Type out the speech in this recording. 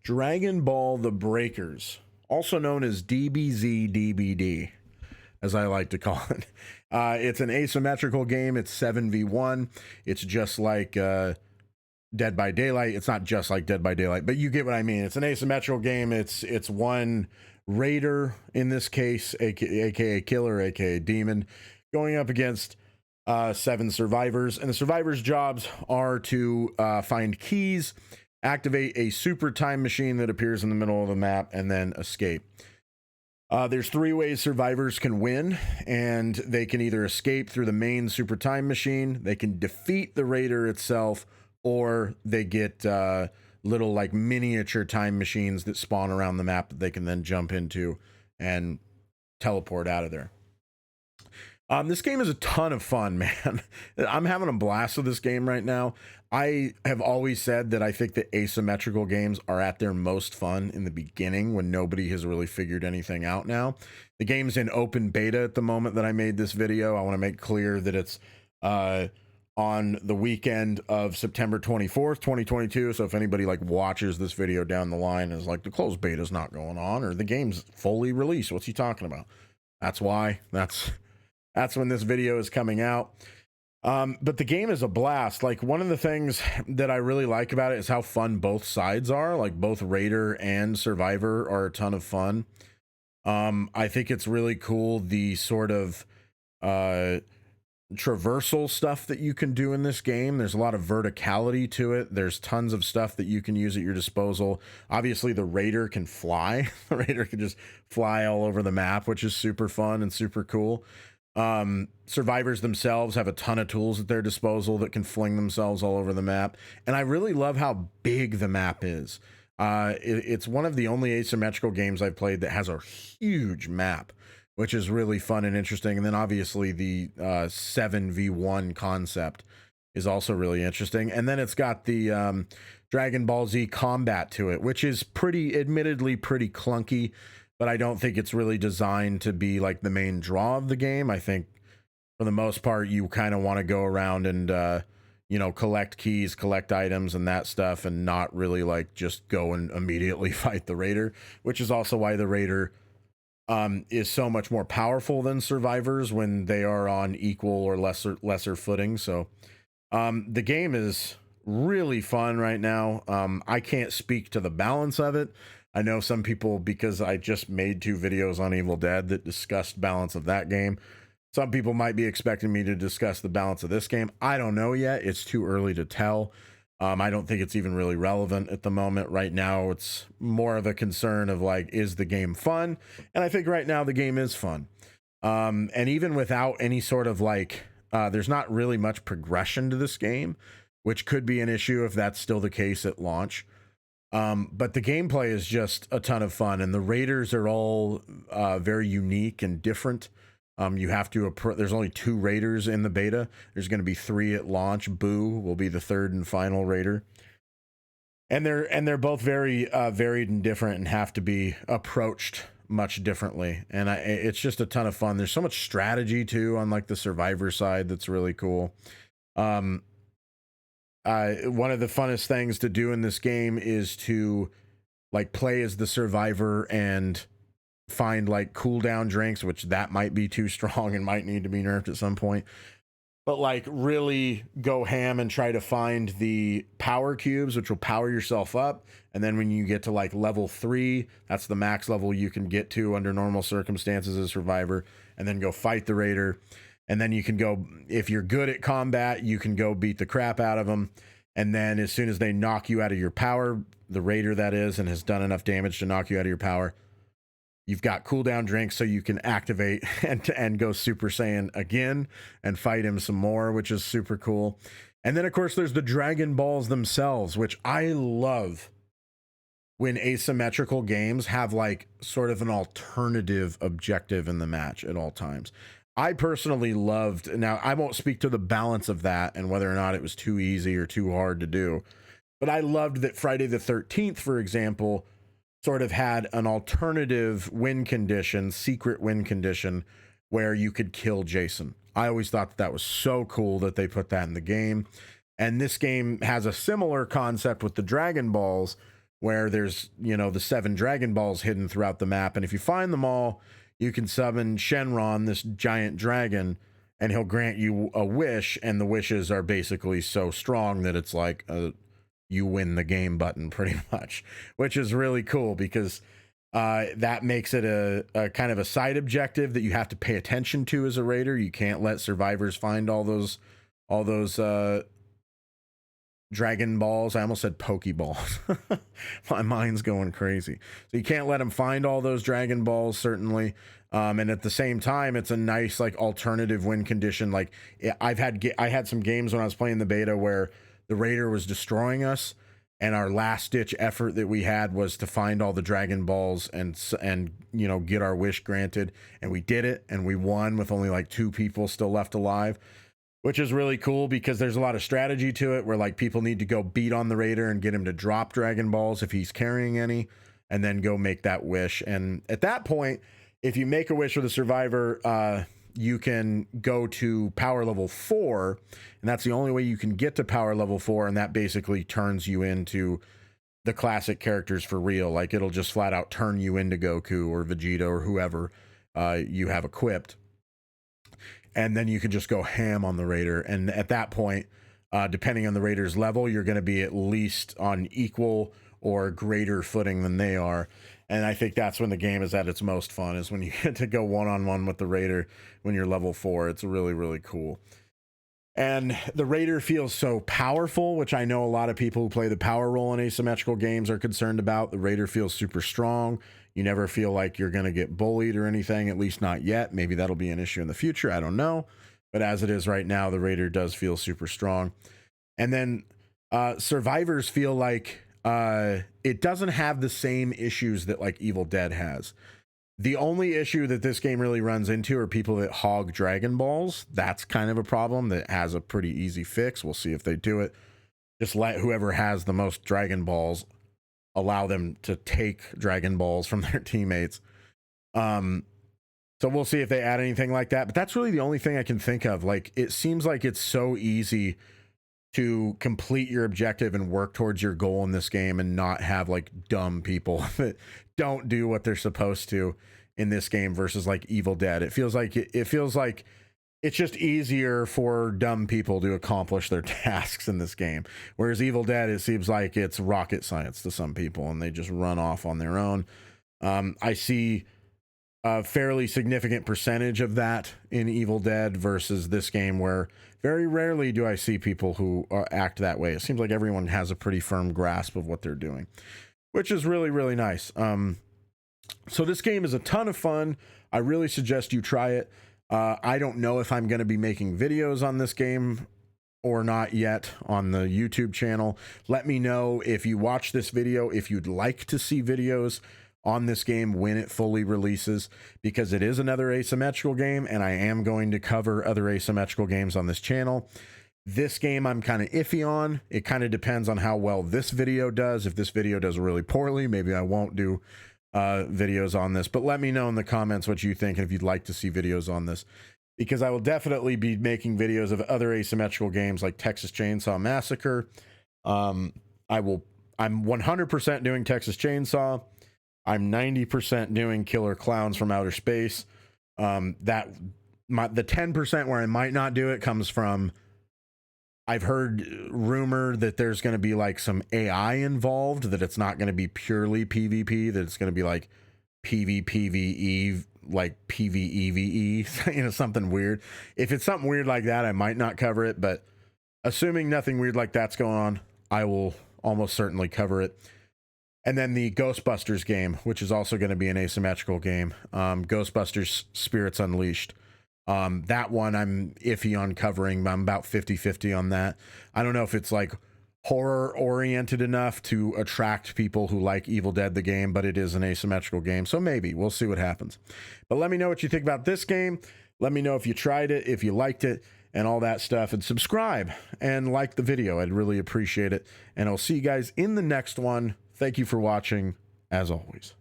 Dragon Ball The Breakers, also known as DBZ DBD, as I like to call it. It's an asymmetrical game. It's 7v1. It's just like Dead by Daylight. It's not just like Dead by Daylight, but you get what I mean. It's an asymmetrical game. It's one raider in this case, aka killer, aka demon, going up against 7 survivors, and the survivors' jobs are to find keys, activate a super time machine that appears in the middle of the map, and then escape. There's 3 ways survivors can win, and they can either escape through the main super time machine, they can defeat the raider itself, or they get little like miniature time machines that spawn around the map that they can then jump into and teleport out of there. This game is a ton of fun, man. I'm having a blast with this game right now. I have always said that I think that asymmetrical games are at their most fun in the beginning when nobody has really figured anything out now. The game's in open beta at the moment that I made this video. I want to make clear that it's on the weekend of September 24th, 2022. So if anybody like watches this video down the line and is like, the closed beta is not going on, or the game's fully released, what's he talking about? That's why. That's when this video is coming out. But the game is a blast. Like, one of the things that I really like about it is how fun both sides are. Like, both Raider and Survivor are a ton of fun. I think it's really cool, the sort of traversal stuff that you can do in this game. There's a lot of verticality to it. There's tons of stuff that you can use at your disposal. Obviously, the Raider can fly. The Raider can just fly all over the map, which is super fun and super cool. Survivors themselves have a ton of tools at their disposal that can fling themselves all over the map. And I really love how big the map is. It's one of the only asymmetrical games I've played that has a huge map, which is really fun and interesting. And then obviously the 7v1 concept is also really interesting. And then it's got the Dragon Ball Z combat to it, which is admittedly pretty clunky, but I don't think it's really designed to be like the main draw of the game. I think for the most part, you kind of want to go around and, collect keys, collect items and that stuff, and not really like just go and immediately fight the Raider, which is also why the Raider is so much more powerful than survivors when they are on equal or lesser footing. So the game is really fun right now. I can't speak to the balance of it. I know some people, because I just made 2 videos on Evil Dead that discussed balance of that game. Some people might be expecting me to discuss the balance of this game. I don't know yet. It's too early to tell. I don't think it's even really relevant at the moment. Right now, it's more of a concern of like, is the game fun? And I think right now the game is fun. And even without any sort of like, there's not really much progression to this game, which could be an issue if that's still the case at launch. But the gameplay is just a ton of fun, and the Raiders are all very unique and different. You have to there's only 2 Raiders in the beta. There's going to be 3 at launch. Boo will be the 3rd and final Raider. And they're both very varied and different, and have to be approached much differently. And it's just a ton of fun. There's so much strategy too on like the Survivor side that's really cool. One of the funnest things to do in this game is to like play as the survivor and find like cooldown drinks, which that might be too strong and might need to be nerfed at some point. But like really go ham and try to find the power cubes, which will power yourself up. And then when you get to like level 3, that's the max level you can get to under normal circumstances as a survivor, and then go fight the Raider. And then you can go, if you're good at combat, you can go beat the crap out of them. And then as soon as they knock you out of your power, the Raider that is, and has done enough damage to knock you out of your power, you've got cooldown drinks so you can activate and go Super Saiyan again and fight him some more, which is super cool. And then, of course, there's the Dragon Balls themselves, which I love when asymmetrical games have like sort of an alternative objective in the match at all times. I personally loved, now I won't speak to the balance of that and whether or not it was too easy or too hard to do, but I loved that Friday the 13th, for example, sort of had an alternative win condition, secret win condition, where you could kill Jason. I always thought that was so cool that they put that in the game. And this game has a similar concept with the Dragon Balls, where there's, you know, the 7 Dragon Balls hidden throughout the map. And if you find them all, you can summon Shenron, this giant dragon, and he'll grant you a wish. And the wishes are basically so strong that it's like a you win the game button pretty much, which is really cool because that makes it a kind of a side objective that you have to pay attention to as a raider. You can't let survivors find all those Dragon Balls. I almost said Pokeballs. My mind's going crazy. So you can't let them find all those Dragon Balls, certainly. And at the same time, it's a nice like alternative win condition. Like I had some games when I was playing the beta where the raider was destroying us, and our last ditch effort that we had was to find all the Dragon Balls and you know, get our wish granted, and we did it, and we won with only like 2 people still left alive, which is really cool because there's a lot of strategy to it where like people need to go beat on the raider and get him to drop Dragon Balls if he's carrying any, and then go make that wish. And at that point, if you make a wish with a survivor, you can go to power level 4, and that's the only way you can get to power level 4, and that basically turns you into the classic characters for real. Like it'll just flat out turn you into Goku or Vegeta or whoever you have equipped, and then you can just go ham on the raider. And at that point, depending on the raider's level, you're going to be at least on equal or greater footing than they are. And I think that's when the game is at its most fun, is when you get to go one-on-one with the raider when you're level 4. It's really, really cool. And the raider feels so powerful, which I know a lot of people who play the power role in asymmetrical games are concerned about. The raider feels super strong. You never feel like you're going to get bullied or anything, at least not yet. Maybe that'll be an issue in the future. I don't know. But as it is right now, the raider does feel super strong. And then survivors feel like it doesn't have the same issues that like Evil Dead has. The only issue that this game really runs into are people that hog Dragon Balls. That's kind of a problem that has a pretty easy fix. We'll see if they do it. Just let whoever has the most Dragon Balls, allow them to take Dragon Balls from their teammates. So we'll see if they add anything like that. But that's really the only thing I can think of. Like, it seems like it's so easy to complete your objective and work towards your goal in this game and not have like dumb people that don't do what they're supposed to in this game versus like Evil Dead. It feels like it's just easier for dumb people to accomplish their tasks in this game. Whereas Evil Dead, it seems like it's rocket science to some people and they just run off on their own. I see a fairly significant percentage of that in Evil Dead versus this game, where very rarely do I see people who act that way. It seems like everyone has a pretty firm grasp of what they're doing, which is really, really nice. So this game is a ton of fun. I really suggest you try it. I don't know if I'm going to be making videos on this game or not yet on the YouTube channel. Let me know if you watch this video, if you'd like to see videos on this game when it fully releases, because it is another asymmetrical game, and I am going to cover other asymmetrical games on this channel. This game I'm kind of iffy on. It kind of depends on how well this video does. If this video does really poorly, maybe I won't do videos on this, but let me know in the comments what you think and if you'd like to see videos on this, because I will definitely be making videos of other asymmetrical games like Texas Chainsaw Massacre. I'm 100% doing Texas Chainsaw. I'm 90% doing Killer Clowns from Outer Space. The 10% where I might not do it comes from, I've heard rumor that there's going to be like some AI involved, that it's not going to be purely PvP, that it's going to be like PvPvE, like PvEVE, you know, something weird. If it's something weird like that, I might not cover it, but assuming nothing weird like that's going on, I will almost certainly cover it. And then the Ghostbusters game, which is also going to be an asymmetrical game, Ghostbusters Spirits Unleashed. That one I'm iffy on covering. I'm about 50-50 on that. I don't know if it's like horror oriented enough to attract people who like Evil Dead the game, but it is an asymmetrical game, so maybe we'll see what happens. But let me know what you think about this game. Let me know if you tried it, if you liked it, and all that stuff, and subscribe and like the video. I'd really appreciate it, and I'll see you guys in the next one. Thank you for watching, as always.